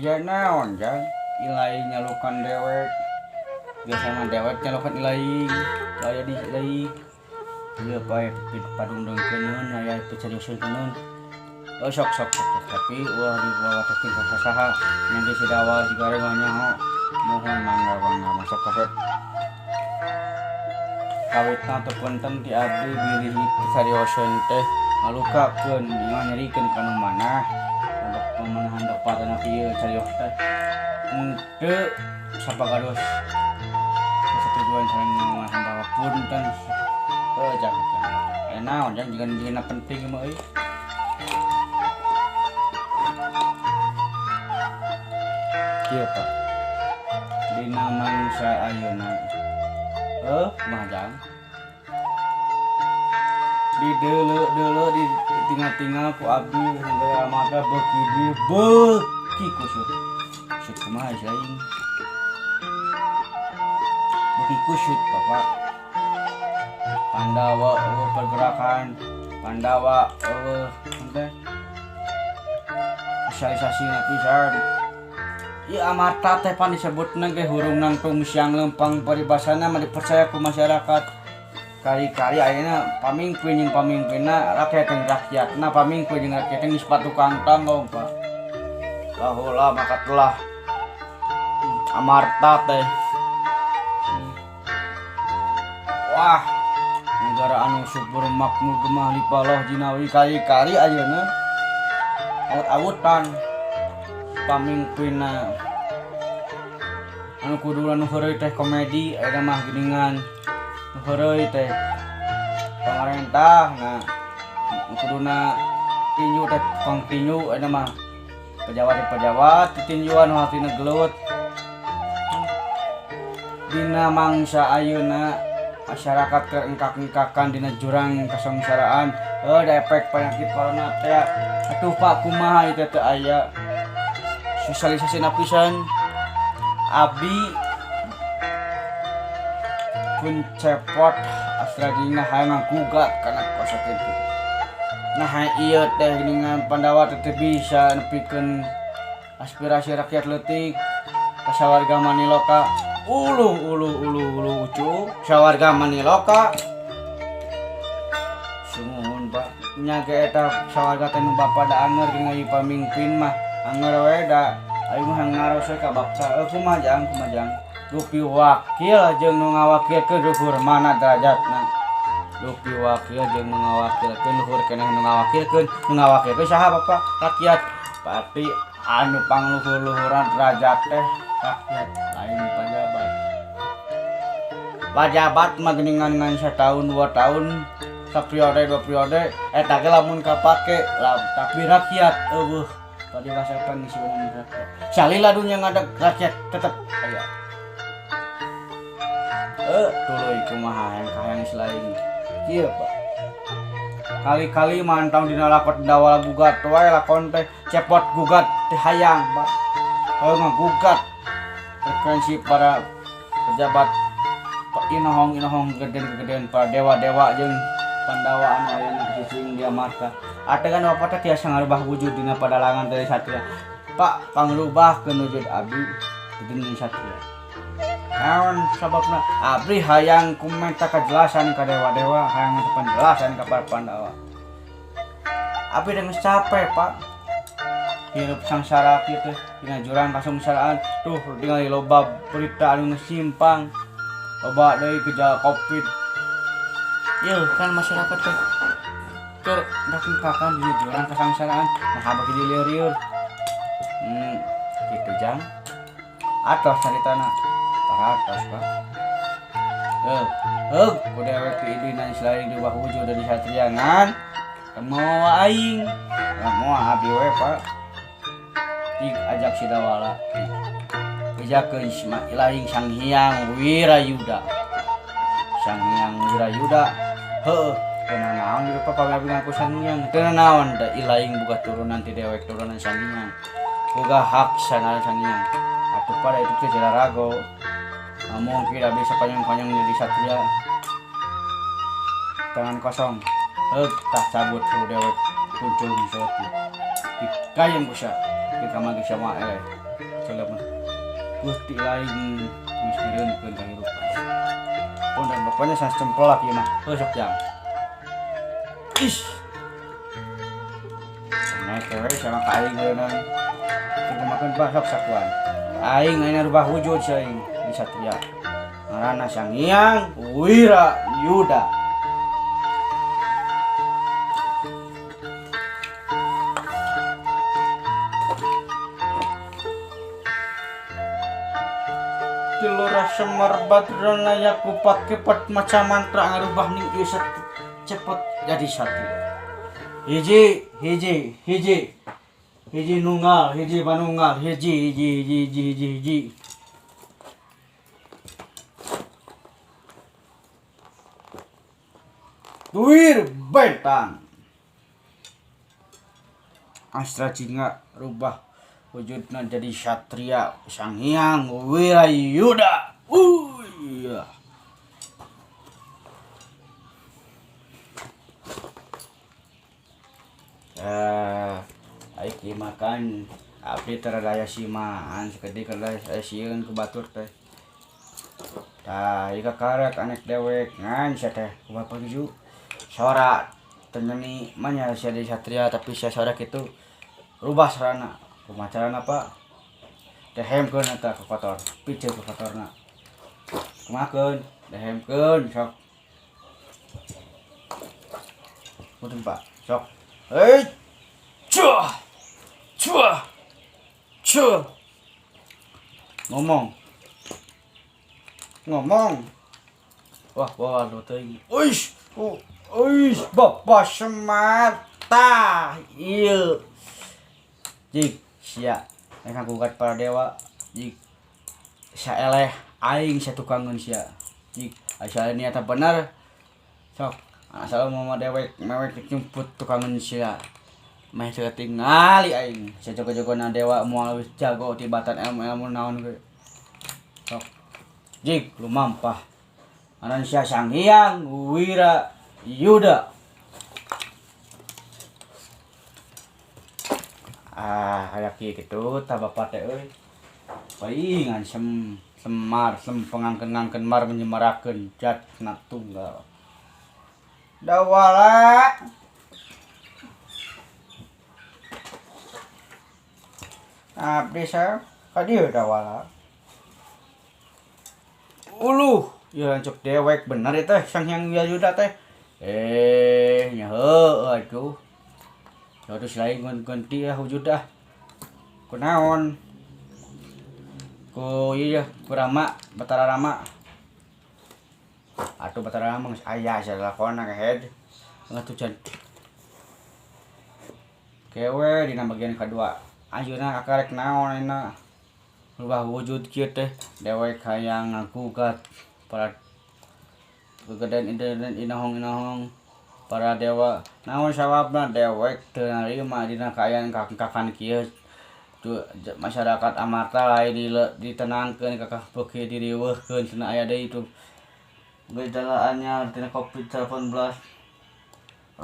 Aya naon jang ilaing nyalukan dewek biasa mah dewek nyalukan ilaing aya di ilaing ieu pae padungdengkeun aya picarioskeun sok tapi ulah diwawakeun ka saha yang di sidawa sigare mah nyaho mohon mangga masuk kaset kawitna teu punten ti abdi bilih picarioskeun teh ngalukakeun ieu nyarikeun kana manah untuk pemenahan dapatna kieu carios teh henteu sapagados persetujuan sareng ngalahan bahwa punten jangan naon jangan penting mah euy kieu Pak dina mangsa ayeuna mah jang di deuleu di tinggal ku abdi henteu mata beuki kusut kumaha saing beuki kusut Bapak Pandawa pergerakan Pandawa teh sosialisasina pisan ieu amarta teh pan disebutna ge hurung nangtung siang lempang paribasana mah dipercaya ku masyarakat kali-kali ayeuna pamimpin jeung pamimpinna rakyat jeung rakyatna pamimpin jeung rakyatna geus patukang tanggung Pak baheula maka telah amarta teh wah negara anu subur makmur gemah lipaloh jinawi kali-kali ayeuna awut-awutan pamimpinna anu kudu anu heureui teh komedi aya mah geuningan nu heureui teh pamarentah nu kuduna tinju teh tukang tinju aya mah pejabat tinjuan nu hartina gelut dina mangsa ayeuna masyarakat keengkak-engkakan dina jurang kasangsaraan da efek penyakit corona teh atuh Pak kumaha ieu teh aya sosialisasina pisan abdi pun cepot asradina hayang gugat kana kosakeun nah ieu teh dengan Pandawa teh bisa nepikeun aspirasi rakyat leutik ka sawarga Maniloka ulu ucu sawarga Maniloka sumuhun Pak nya ge eta sawarga teh nu Bapak da anger jeung ieu pamimpin mah anger we da ayeuna mah ngaros we ka baksa kumaha jang dupi wakil jeung nu ngawakilkeun luhur mana derajatna dupi wakil jeung nu ngawakilkeun luhur keneh nu ngawakilkeun saha Bapak rakyat pati anu pangluhur-luhuran derajat teh rakyat lain pajabat mah geuningan ngan setahun 2 tahun saperiode 2 periode eta ge lamun kapake tapi rakyat eueuh tadi basakeun si rakyat salila dunya ngadeg rakyat tetep aya tuluy kumaha hayang selain kieu Pak kali-kali mantang dina lakon dawal gugat wae lakon teh cepot gugat teh hayang Pak ngagugat frekuensi para pejabat inohong geden para dewa-dewa jeung Pandawa anu ayeuna cicing dia marka ategan Bapak teh tiasa ngarubah wujud dina padalangan dari satria Pak pangrubahkeun wujud abdi dina satria naon sababna abdi hayang kumenta kajelasan ka dewa-dewa hayang penjelasan ka para Pandawa abdi geus capek Pak hirup sangsara kieu teh dina jurang kasangsaraan tuh ningali loba berita anu simpang loba deui gejala Covid ieu kan masyarakat teh keur dakengkakan dina jurang kasangsaraan nah bagi dilieur kitu jang atos caritana paratos Pak ku dewek ti idina selain di bawah wujud dari satria ngan mau aing mau abdi we Pak ajak sidawala ijakeun ilaing Sang Hyang Wirayuda heueuh teu naon di rupa pababing aku Sang Hyang teu naon da ilaing boga turunan ti dewek turunan Sang Hyang boga hak sana Sang Hyang atuh pada itu teh Jelarago namun tidak bisa konyong-konyong jadi satria tangan kosong tak cabut ku dewek kuncung misalnya kayang kusa kita magi sama Gusti lain geus mireunkeun kahirupan. Pun dan bapaknya saya cemplak ieu mah. Sok jang. Ish. Naik kewe sama kaing geunan. Teu makan sok sakuan. Aing ayeuna rubah wujud saing di Satria. Ngaranna Sang Hyang Wira Yuda. Tilura Semar Badrana yaku pake pat maca mantra ngarubah ning ieu cepet jadi satria. Hiji nunggal, hiji panunggal, hiji. Duir bentang. Astra Jinga rubah wujudna jadi satria Sang Hyang Wirayuda. Iya. Aiki makan abdi teradaya simaan sekedi kada sieun ke batur teh. Tah ieu kakarek anek dewek ngan sia teh kumaha pagiju. Sora tenyeni mah nya sia di satria tapi sia sora kitu rubah sarana. Kumaha carana Pak? Dehemkeun eta ke kotor, piceun ke kotorna. Kumahakeun? Dehemkeun sok. Mudun Pak, sok. Hei. Cuh. Ngomong. Wah, teuing. Uish, Bapak Semata. Ieu. Jik sia engkang gugat para dewa jik saeleh aing satukangeun sia jik asal niata bener sok asal mama dewek mewek nyumput tukangeun sia meh tingali aing sajago-jagona dewa moal wis jago tibatan ilmu naon ge sok jik lumampah aran sia Sang Hyang Wirayuda. Aya kieu kitu tah bapak teh euy. Paingan semar pengangkeun-ngangkeun mar menyemarakeun jatna tunggal. Dawala. Abdi sa ka dieu dawala. Uluh, ieu lancuk dewek bener teh Sang Hyang Wirayuda teh. Nya heueuh atuh. Terus lain ganti ya wujud dah. Kunaon? Ku iya ku Rama, Batara Rama. Atuh Batara Rama geus aya asa lakonna kehed. Ngatujan. Kewe dina bagian kedua. Ayeuna kakarek naon ayeuna? Rubah wujud kieu teh dewek hayang ngagugat para kegedean inahong para dewa naon sawabna dewek teu narima dina kaayaan kakan kieu masyarakat amarta lain ditenangkeun ka beuki diriweuhkeun cenah aya deui itu gejala anyar tina Covid-19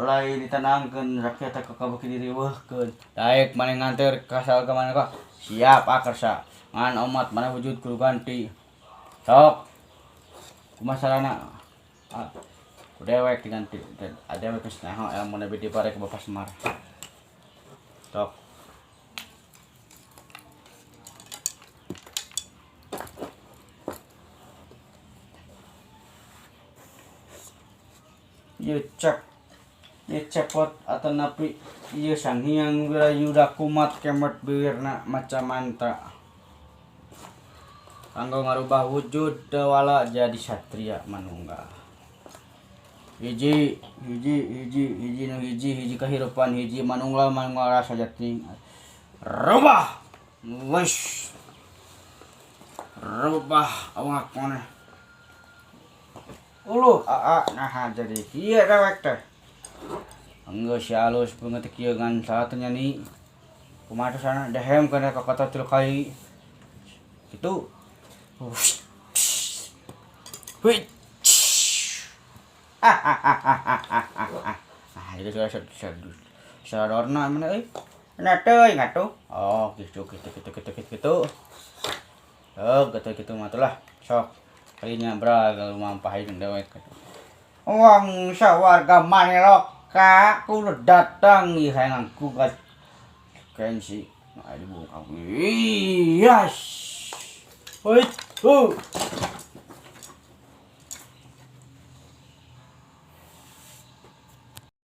lain ditenangkeun rakyat ka beuki diriweuhkeun daek maneh nganteur ka salga maneh ka siap akarsa ngan umat maneh wujud kudu ganti sok kumaha sarana dewek diganti dewek geus naho ilmu nabi dipare ke Bapak Semar sok ieu cepot atau napi ieu Sang Hyang Wirayuda kumat kemet beurna maca mantra kanggo ngarubah wujud dewala jadi satria manunggal. Hiji kehidupan hiji manunggal rasa jati rubah wis rubah awak maneh uluh nah jadi kieu dewek teh geus halus banget kieu ngan salah teh nyanyi kumaha sana dehem kana ka kota 3 kali kitu wih itu sadorna mana euy na teuy ngatuh oh gitu Oh, gitu mah lah. Sok. Kalinya bragal mampahin dewek. Wong sawarga Manilok ka kudu datang ieu hayang gugat kensi. Nah, dibuka. Yes. Hoi,